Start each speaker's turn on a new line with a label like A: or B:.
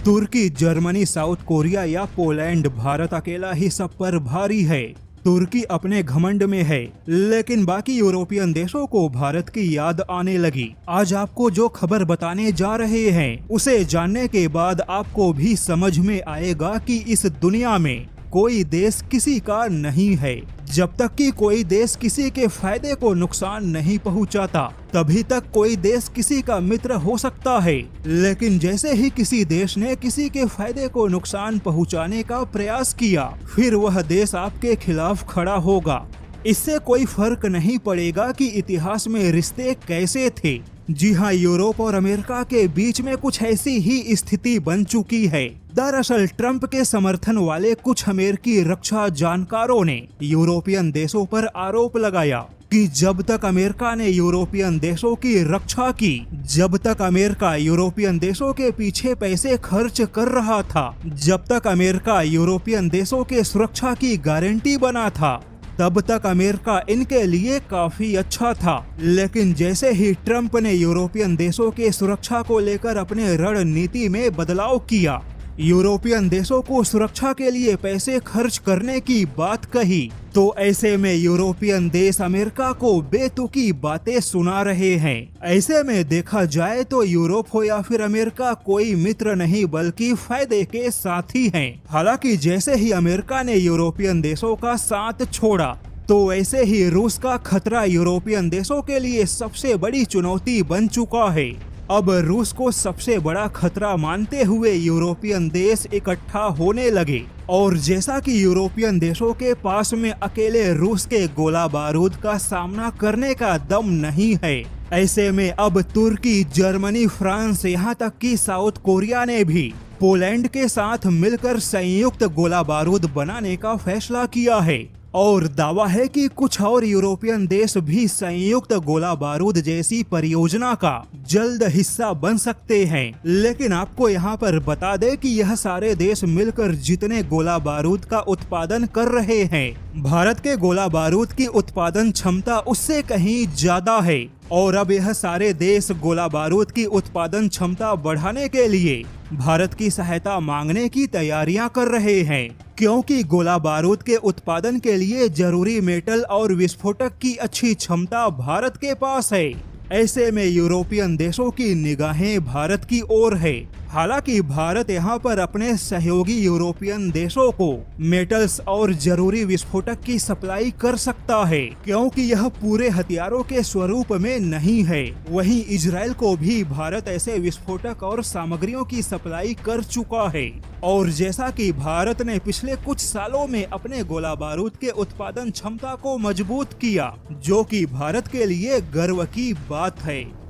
A: तुर्की, Germany, south Korea या Poland, Bharat अकेला ही सब पर भारी है। तुर्की अपने घमंड में है, लेकिन बाकी यूरोपियन देशों को भारत की याद आने लगी। आज आपको जो खबर बताने जा रहे हैं, उसे जानने के बाद आपको भी समझ में आएगा कि इस दुनिया में कोई देश किसी का नहीं है। जब तक कि कोई देश किसी के फायदे को नुकसान नहीं पहुंचाता, तभी तक कोई देश किसी का मित्र हो सकता है। लेकिन जैसे ही किसी देश ने किसी के फायदे को नुकसान पहुंचाने का प्रयास किया, फिर वह देश आपके खिलाफ खड़ा होगा। इससे कोई फर्क नहीं पड़ेगा कि इतिहास में रिश्ते कैसे थे। जी हाँ, यूरोप और अमेरिका के बीच में कुछ ऐसी ही स्थिति बन चुकी है। दरअसल ट्रंप के समर्थन वाले कुछ अमेरिकी रक्षा जानकारों ने यूरोपियन देशों पर आरोप लगाया कि जब तक अमेरिका ने यूरोपियन देशों की रक्षा की, जब तक अमेरिका यूरोपियन देशों के पीछे पैसे खर्च कर रहा था, जब तक अमेरिका यूरोपियन देशों के सुरक्षा की गारंटी बना था, तब तक अमेरिका इनके लिए काफी अच्छा था। लेकिन जैसे ही ट्रंप ने यूरोपियन देशों के सुरक्षा को लेकर अपने रणनीति में बदलाव किया, यूरोपियन देशों को सुरक्षा के लिए पैसे खर्च करने की बात कही, तो ऐसे में यूरोपियन देश अमेरिका को बेतुकी बातें सुना रहे हैं। ऐसे में देखा जाए तो यूरोप हो या फिर अमेरिका, कोई मित्र नहीं बल्कि फायदे के साथी हैं। हालांकि जैसे ही अमेरिका ने यूरोपियन देशों का साथ छोड़ा, तो ऐसे ही रूस का खतरा यूरोपियन देशों के लिए सबसे बड़ी चुनौती बन चुका है। अब रूस को सबसे बड़ा खतरा मानते हुए यूरोपियन देश इकट्ठा होने लगे, और जैसा कि यूरोपियन देशों के पास में अकेले रूस के गोला बारूद का सामना करने का दम नहीं है, ऐसे में अब तुर्की, जर्मनी, फ्रांस, यहाँ तक कि साउथ कोरिया ने भी पोलैंड के साथ मिलकर संयुक्त गोला बारूद बनाने का फैसला किया है। और दावा है कि कुछ और यूरोपियन देश भी संयुक्त गोला बारूद जैसी परियोजना का जल्द हिस्सा बन सकते हैं। लेकिन आपको यहाँ पर बता दें कि यह सारे देश मिलकर जितने गोला बारूद का उत्पादन कर रहे हैं, भारत के गोला बारूद की उत्पादन क्षमता उससे कहीं ज्यादा है। और अब यह सारे देश गोला बारूद की उत्पादन क्षमता बढ़ाने के लिए भारत की सहायता मांगने की तैयारियां कर रहे हैं, क्योंकि गोला बारूद के उत्पादन के लिए जरूरी मेटल और विस्फोटक की अच्छी क्षमता भारत के पास है। ऐसे में यूरोपियन देशों की निगाहें भारत की ओर है। हालांकि भारत यहाँ पर अपने सहयोगी यूरोपियन देशों को मेटल्स और जरूरी विस्फोटक की सप्लाई कर सकता है, क्योंकि यह पूरे हथियारों के स्वरूप में नहीं है। वहीं इजराइल को भी भारत ऐसे विस्फोटक और सामग्रियों की सप्लाई कर चुका है। और जैसा कि भारत ने पिछले कुछ सालों में अपने गोला बारूद के उत्पादन क्षमता को मजबूत किया, जो कि भारत के लिए गर्व की बात है।